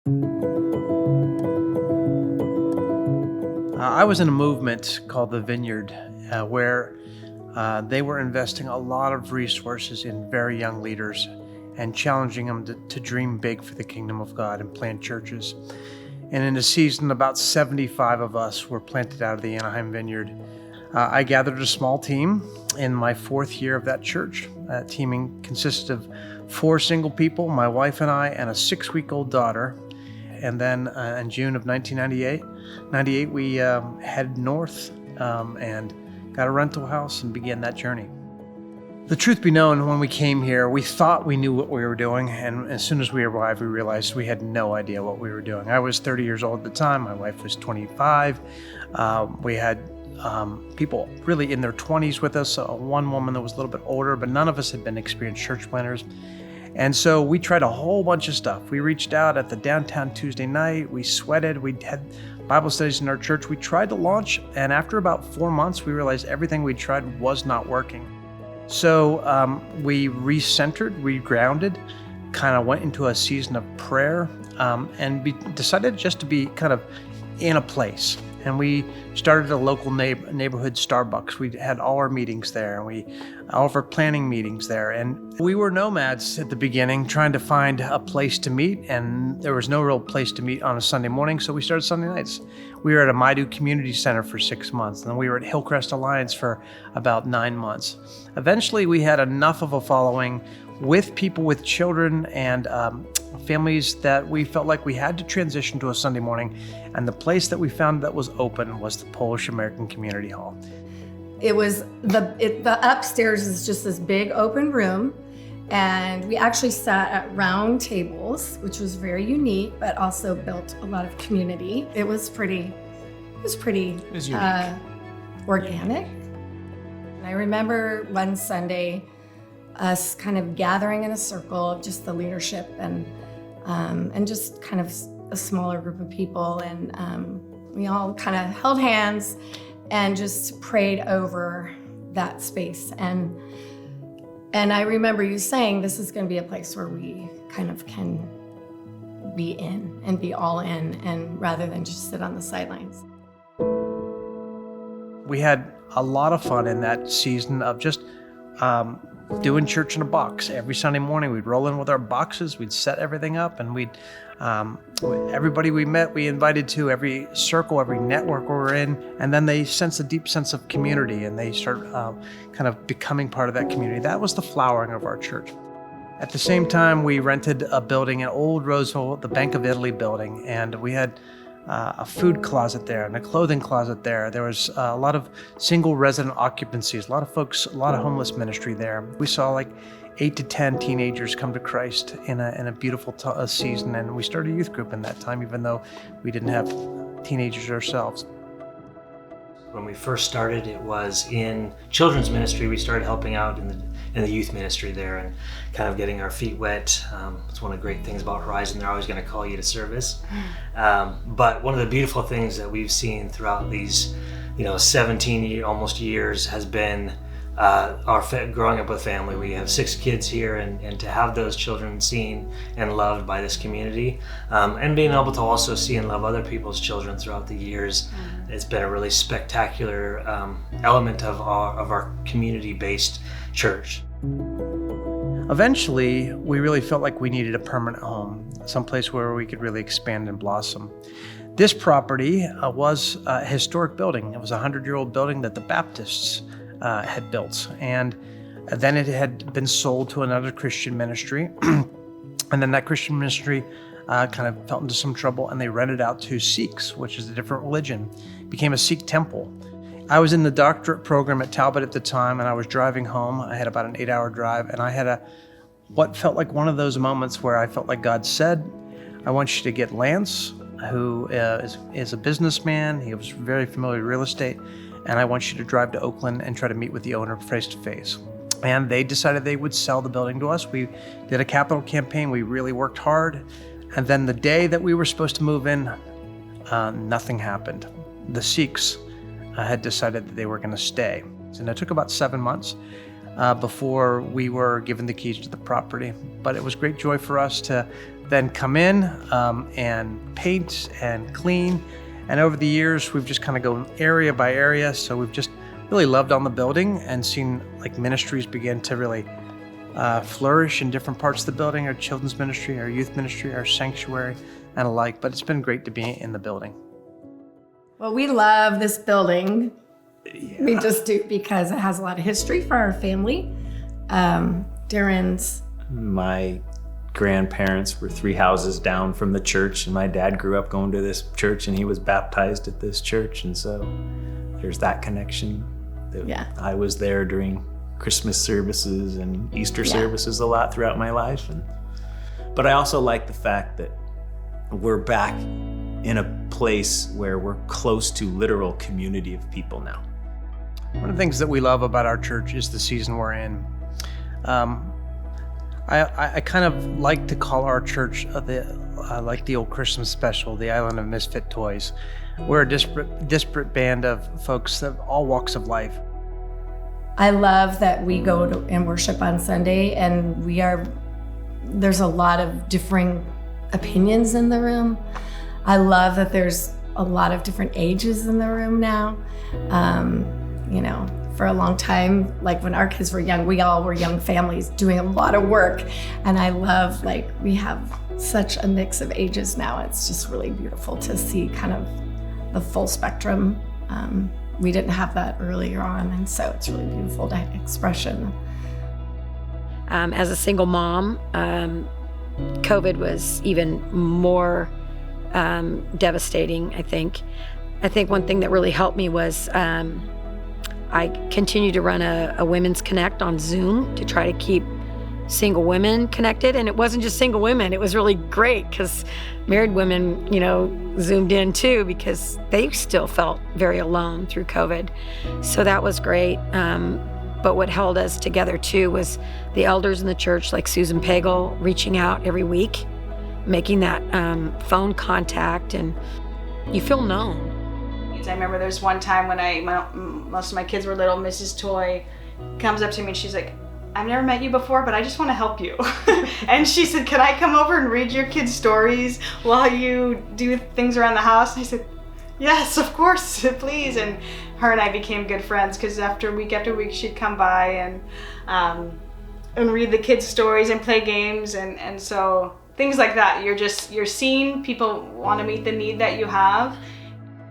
I was in a movement called the Vineyard, where they were investing a lot of resources in very young leaders and challenging them to dream big for the kingdom of God and plant churches. And in a season, about 75 of us were planted out of the Anaheim Vineyard. I gathered a small team in my fourth year of that church. Teaming consisted of 4 single people, my wife and I, and a 6-week-old daughter. And then in June of 1998, we headed north and got a rental house and began that journey. The truth be known, when we came here, we thought we knew what we were doing, and as soon as we arrived, we realized we had no idea what we were doing. I was 30 years old at the time. My wife was 25. We had people really in their 20s with us, one woman that was a little bit older, but none of us had been experienced church planners. And so we tried a whole bunch of stuff. We reached out at the downtown Tuesday night. We sweated. We had Bible studies in our church. We tried to launch, and after about 4 months, we realized everything we tried was not working. So we recentered, regrounded, kind of went into a season of prayer, and decided just to be kind of in a place. And we started a local neighborhood Starbucks. We had all our meetings there, and all of our planning meetings there. And we were nomads at the beginning, trying to find a place to meet, and there was no real place to meet on a Sunday morning, so we started Sunday nights. We were at a Maidu Community Center for 6 months, and then we were at Hillcrest Alliance for about 9 months. Eventually, we had enough of a following with people with children and families that we felt like we had to transition to a Sunday morning, and the place that we found that was open was the Polish American Community Hall. It was the upstairs is just this big open room, and we actually sat at round tables, which was very unique, but also built a lot of community. It was pretty organic. And I remember one Sunday us kind of gathering in a circle of just the leadership and just kind of a smaller group of people, and we all kind of held hands and just prayed over that space. And I remember you saying this is going to be a place where we kind of can be in and be all in, and rather than just sit on the sidelines. We had a lot of fun in that season of just doing church in a box. Every Sunday morning, we'd roll in with our boxes, we'd set everything up, and everybody we met, we invited to every circle, every network we were in, and then they sense a deep sense of community, and they start kind of becoming part of that community. That was the flowering of our church. At the same time, we rented a building in Old Roseville, the Bank of Italy building, and we had a food closet there and a clothing closet there. There was a lot of single resident occupancies, a lot of folks, a lot of homeless ministry there. We saw like 8 to 10 teenagers come to Christ in a beautiful season, and we started a youth group in that time, even though we didn't have teenagers ourselves. When we first started, it was in children's ministry. We started helping out in the youth ministry there and kind of getting our feet wet. It's one of the great things about Horizon. They're always going to call you to service. But one of the beautiful things that we've seen throughout these 17 almost years has been our growing up with family. We have 6 kids here, and to have those children seen and loved by this community, and being able to also see and love other people's children throughout the years, it's been a really spectacular element of our community-based church. Eventually, we really felt like we needed a permanent home, someplace where we could really expand and blossom. This property was a historic building. It was a 100-year-old building that the Baptists had built, and then it had been sold to another Christian ministry, and then that Christian ministry kind of fell into some trouble, and they rented out to Sikhs, which is a different religion. It became a Sikh temple. I was in the doctorate program at Talbot at the time, and I was driving home. I had about an 8-hour drive, and I had what felt like one of those moments where I felt like God said, I want you to get Lance, who is a businessman. He was very familiar with real estate, and I want you to drive to Oakland and try to meet with the owner face to face. And they decided they would sell the building to us. We did a capital campaign. We really worked hard. And then the day that we were supposed to move in, nothing happened. The Sikhs had decided that they were going to stay. And it took about 7 months before we were given the keys to the property. But it was great joy for us to then come in and paint and clean. And over the years, we've just kind of gone area by area. So we've just really loved on the building and seen like ministries begin to really flourish in different parts of the building, our children's ministry, our youth ministry, our sanctuary, and alike. But it's been great to be in the building. Well, we love this building. Yeah. We just do because it has a lot of history for our family. Darren's. My grandparents were 3 houses down from the church, and my dad grew up going to this church, and he was baptized at this church, and so there's that connection. Yeah. I was there during Christmas services and Easter services a lot throughout my life, but I also like the fact that we're back in a place where we're close to literal community of people now. One of the things that we love about our church is the season we're in. I kind of like to call our church like the old Christmas special, the Island of Misfit Toys. We're a disparate band of folks of all walks of life. I love that we go to and worship on Sunday, and there's a lot of differing opinions in the room. I love that there's a lot of different ages in the room now. For a long time, like when our kids were young, we all were young families doing a lot of work. And I love, we have such a mix of ages now. It's just really beautiful to see kind of the full spectrum. We didn't have that earlier on, and so it's really beautiful expression. As a single mom, COVID was even more devastating, I think. I think one thing that really helped me was I continued to run a Women's Connect on Zoom to try to keep single women connected. And it wasn't just single women. It was really great because married women, Zoomed in too because they still felt very alone through COVID. So that was great. But what held us together too was the elders in the church, like Susan Pagel, reaching out every week, making that phone contact, and you feel known. I remember there's one time when most of my kids were little, Mrs. Toy comes up to me and she's like, I've never met you before, but I just want to help you. And she said, can I come over and read your kids' stories while you do things around the house? And I said, yes, of course, please. And her and I became good friends because after week she'd come by and read the kids' stories and play games. And so things like that, you're seeing people want to meet the need that you have.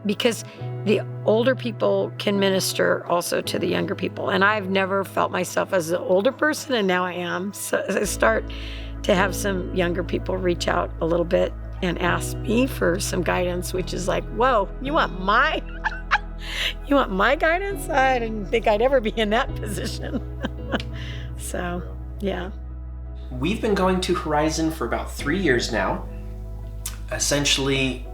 Because the older people can minister also to the younger people. And I've never felt myself as an older person, and now I am. So I start to have some younger people reach out a little bit and ask me for some guidance, which is like, whoa, you want my guidance? I didn't think I'd ever be in that position. So, yeah. We've been going to Horizon for about 3 years now. Essentially,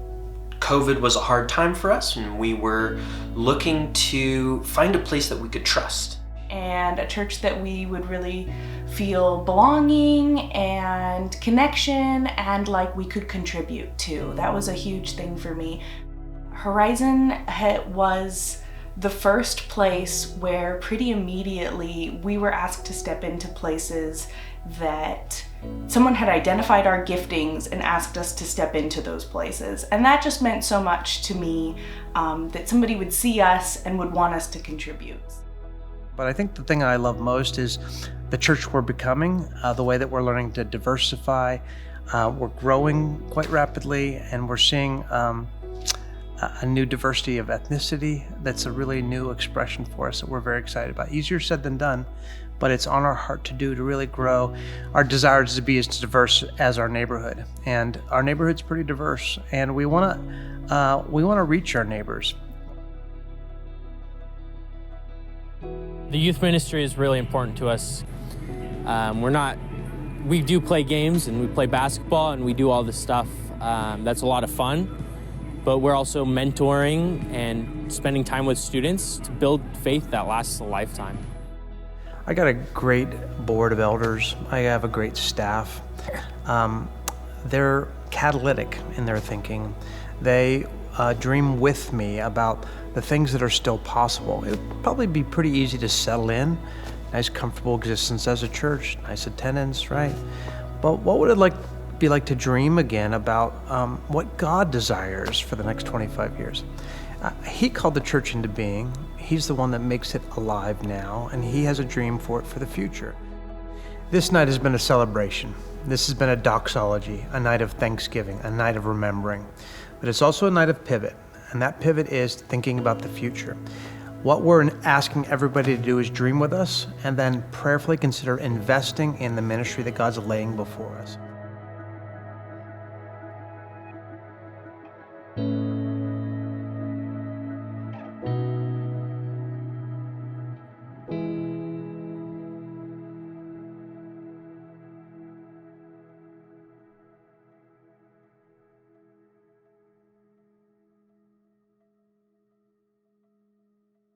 COVID was a hard time for us, and we were looking to find a place that we could trust. And a church that we would really feel belonging and connection and like we could contribute to. That was a huge thing for me. Horizon was the first place where pretty immediately we were asked to step into places that someone had identified our giftings and asked us to step into those places. And that just meant so much to me, that somebody would see us and would want us to contribute. But I think the thing I love most is the church we're becoming, the way that we're learning to diversify. We're growing quite rapidly, and we're seeing a new diversity of ethnicity that's a really new expression for us that we're very excited about. Easier said than done, but it's on our heart to do, to really grow. Our desire is to be as diverse as our neighborhood, and our neighborhood's pretty diverse, and we want to reach our neighbors. The youth ministry is really important to us. We do play games and we play basketball and we do all this stuff. That's a lot of fun, but we're also mentoring and spending time with students to build faith that lasts a lifetime. I got a great board of elders. I have a great staff. They're catalytic in their thinking. They dream with me about the things that are still possible. It would probably be pretty easy to settle in, nice comfortable existence as a church, nice attendance, right? But what would it be like to dream again about what God desires for the next 25 years. He called the church into being. He's the one that makes it alive now, and he has a dream for it for the future. This night has been a celebration. This has been a doxology, a night of thanksgiving, a night of remembering. But it's also a night of pivot, and that pivot is thinking about the future. What we're asking everybody to do is dream with us and then prayerfully consider investing in the ministry that God's laying before us.